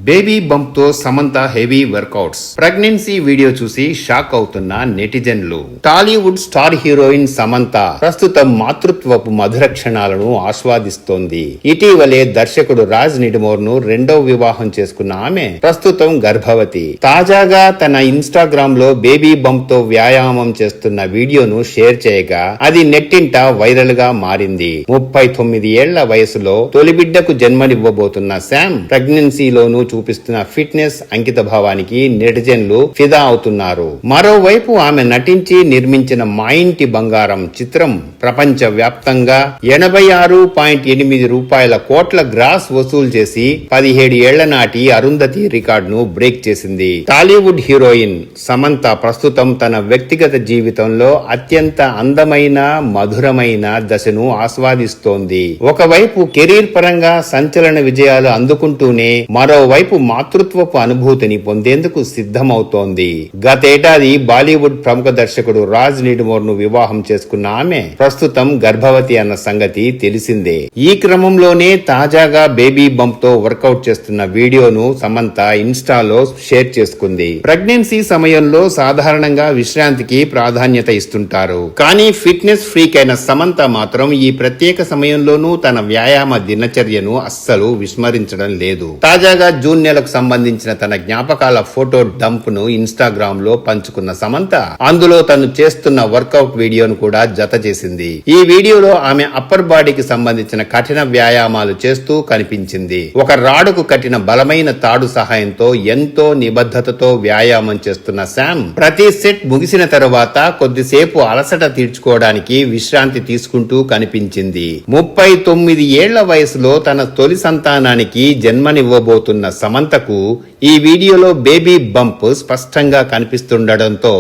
Baby bump తో Samantha heavy workouts. Pregnancy video చూసి shock అవుతున్న నెటిజన్లు. టాలీవుడ్ స్టార్ హీరోయిన్ సమంత ప్రస్తుతం మాతృత్వపు మధుర క్షణాలను ఆస్వాదిస్తోంది. ఇటీవలే దర్శకుడు రాజ్ నిడుమోర్ ను రెండో వివాహం చేసుకున్న ఆమె ప్రస్తుతం గర్భవతి. తాజాగా తన ఇన్స్టాగ్రామ్ లో బేబీ బంప్ తో వ్యాయామం చేస్తున్న వీడియోను షేర్ చేయగా అది నెట్టింట వైరల్ గా మారింది. 39 ఏళ్ల వయసులో తొలి బిడ్డకు జన్మనివ్వబోతున్న శామ్ ప్రెగ్నెన్సీలోనూ చూపిస్తున్న ఫిట్నెస్ అంకిత భావానికి నెటిజన్లు ఫిదా అవుతున్నారు. మరోవైపు ఆమె నటించి నిర్మించిన మా ఇంటి బంగారం చిత్రం ప్రపంచ వ్యాప్తంగా 86.8 కోట్ల గ్రాస్ వసూలు చేసి 17 ఏళ్ల నాటి అరుంధతి రికార్డును బ్రేక్ చేసింది. టాలీవుడ్ హీరోయిన్ సమంత ప్రస్తుతం తన వ్యక్తిగత జీవితంలో అత్యంత అందమైన మధురమైన దశను ఆస్వాదిస్తోంది. ఒకవైపు కెరీర్ పరంగా సంచలన విజయాలు అందుకుంటూనే మరోవైపు మాతృత్వపు అనుభూతిని పొందేందుకు సిద్ధమవుతోంది. గతేడాది బాలీవుడ్ ప్రముఖ దర్శకుడు రాజ్ నిడుమోర్ ను వివాహం చేసుకున్న ఆమె ప్రస్తుతం గర్భవతి అన్న సంగతి తెలిసిందే. ఈ క్రమంలోనే తాజాగా బేబీ బంప్ తో వర్కౌట్ చేస్తున్న వీడియోను సమంత ఇన్స్టాలో షేర్ చేసుకుంది. ప్రెగ్నెన్సీ సమయంలో సాధారణంగా విశ్రాంతికి ప్రాధాన్యత ఇస్తుంటారు. కానీ ఫిట్నెస్ ఫ్రీక్ అయిన సమంత మాత్రం ఈ ప్రత్యేక సమయంలోనూ తన వ్యాయామ దినచర్యను అస్సలు విస్మరించడం లేదు. తాజాగా జూన్ నెలకు సంబంధించిన తన జ్ఞాపకాల ఫోటో డంప్ ను ఇన్స్టాగ్రామ్ లో పంచుకున్న సమంత అందులో తను చేస్తున్న వర్కౌట్ వీడియోను కూడా జత చేసింది. ఈ వీడియోలో ఆమె అప్పర్ బాడీకి సంబంధించిన కఠిన వ్యాయామాలు చేస్తూ కనిపించింది. ఒక రాడుకు కట్టిన బలమైన తాడు సహాయంతో ఎంతో నిబద్ధతతో వ్యాయామం చేస్తున్న శామ్ ప్రతి సెట్ ముగిసిన తరువాత కొద్దిసేపు అలసట తీర్చుకోవడానికి విశ్రాంతి తీసుకుంటూ కనిపించింది. 39 ఏళ్ల వయసులో తన తొలి సంతానానికి జన్మనివ్వబోతున్న సమంతకు ఈ వీడియోలో బేబీ బంప్ స్పష్టంగా కనిపిస్తుండటంతో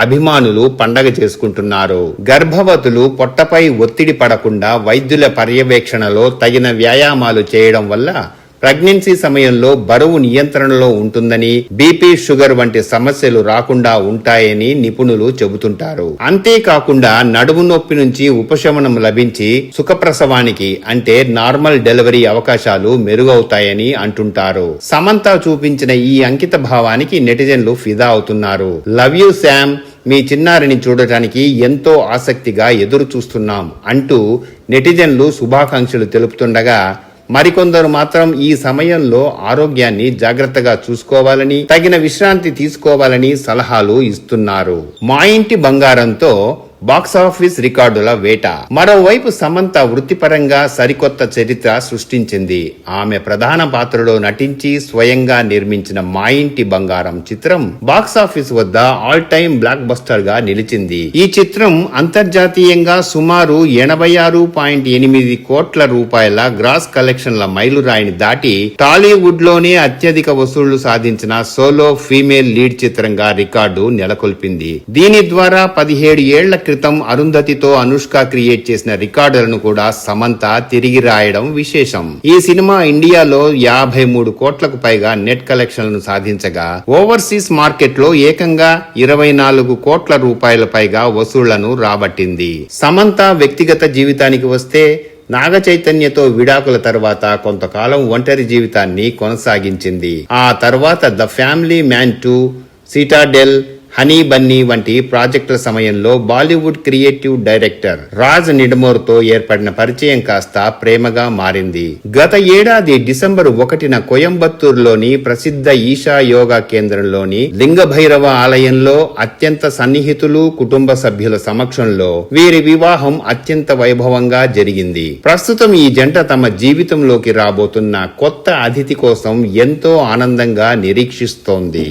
అభిమానులు పండగ చేసుకుంటున్నారు. గర్భవతులు పొట్టపై ఒత్తిడి పడకుండా వైద్యుల పర్యవేక్షణలో తగిన వ్యాయామాలు చేయడం వల్ల ప్రెగ్నెన్సీ సమయంలో బరువు నియంత్రణలో ఉంటుందని, బీపీ షుగర్ వంటి సమస్యలు రాకుండా ఉంటాయని నిపుణులు చెబుతుంటారు. అంతేకాకుండా నడుము నొప్పి నుంచి ఉపశమనం లభించి సుఖప్రసవానికి అంటే నార్మల్ డెలివరీ అవకాశాలు మెరుగవుతాయని అంటుంటారు. సమంత చూపించిన ఈ అంకిత భావానికి నెటిజన్లు ఫిదా అవుతున్నారు. లవ్ యూ శామ్, మీ చిన్నారిని చూడటానికి ఎంతో ఆసక్తిగా ఎదురు చూస్తున్నాం అంటూ నెటిజన్లు శుభాకాంక్షలు తెలుపుతుండగా మరికొందరు మాత్రం ఈ సమయంలో ఆరోగ్యాన్ని జాగ్రత్తగా చూసుకోవాలని, తగిన విశ్రాంతి తీసుకోవాలని సలహాలు ఇస్తున్నారు. మా ఇంటి బంగారంతో బాక్సాఫీస్ రికార్డుల వేట. మరోవైపు సమంత వృత్తిపరంగా సరికొత్త చరిత్ర సృష్టించింది. ఆమె ప్రధాన పాత్రలో నటించి స్వయంగా నిర్మించిన మా ఇంటి బంగారం చిత్రం బాక్సాఫీస్ వద్ద ఆల్ టైమ్ బ్లాక్ బస్టర్ గా నిలిచింది. ఈ చిత్రం అంతర్జాతీయంగా సుమారు 86.8 కోట్ల రూపాయల గ్రాస్ కలెక్షన్ల మైలురాయిని దాటి టాలీవుడ్ లోనే అత్యధిక వసూళ్లు సాధించిన సోలో ఫీమేల్ లీడ్ చిత్రంగా రికార్డు నెలకొల్పింది. దీని ద్వారా 17 ఏళ్ల క్రితం అరుంధతితో అనుష్క క్రియేట్ చేసిన రికార్డులను కూడా సమంత తిరిగి రాయడం విశేషం. ఈ సినిమా ఇండియాలో 53 కోట్లకు పైగా నెట్ కలెక్షన్లను సాధించగా ఓవర్సీస్ మార్కెట్ లో ఏకంగా 24 కోట్ల రూపాయల పైగా వసూళ్లను రాబట్టింది. సమంత వ్యక్తిగత జీవితానికి వస్తే నాగ చైతన్యతో విడాకుల తర్వాత కొంతకాలం ఒంటరి జీవితాన్ని కొనసాగించింది. ఆ తర్వాత the family man 2, Citadel, honey Bunny వంటి ప్రాజెక్టుల సమయంలో బాలీవుడ్ క్రియేటివ్ డైరెక్టర్ రాజ్ నిడుమోర్ తో ఏర్పడిన పరిచయం కాస్త ప్రేమగా మారింది. గత ఏడాది డిసెంబర్ 1న కోయంబత్తూరులోని ప్రసిద్ధ ఈషా యోగా కేంద్రంలోని లింగ భైరవ ఆలయంలో అత్యంత సన్నిహితులు, కుటుంబ సభ్యుల సమక్షంలో వీరి వివాహం అత్యంత వైభవంగా జరిగింది. ప్రస్తుతం ఈ జంట తమ జీవితంలోకి రాబోతున్న కొత్త అతిథి కోసం ఎంతో ఆనందంగా నిరీక్షిస్తోంది.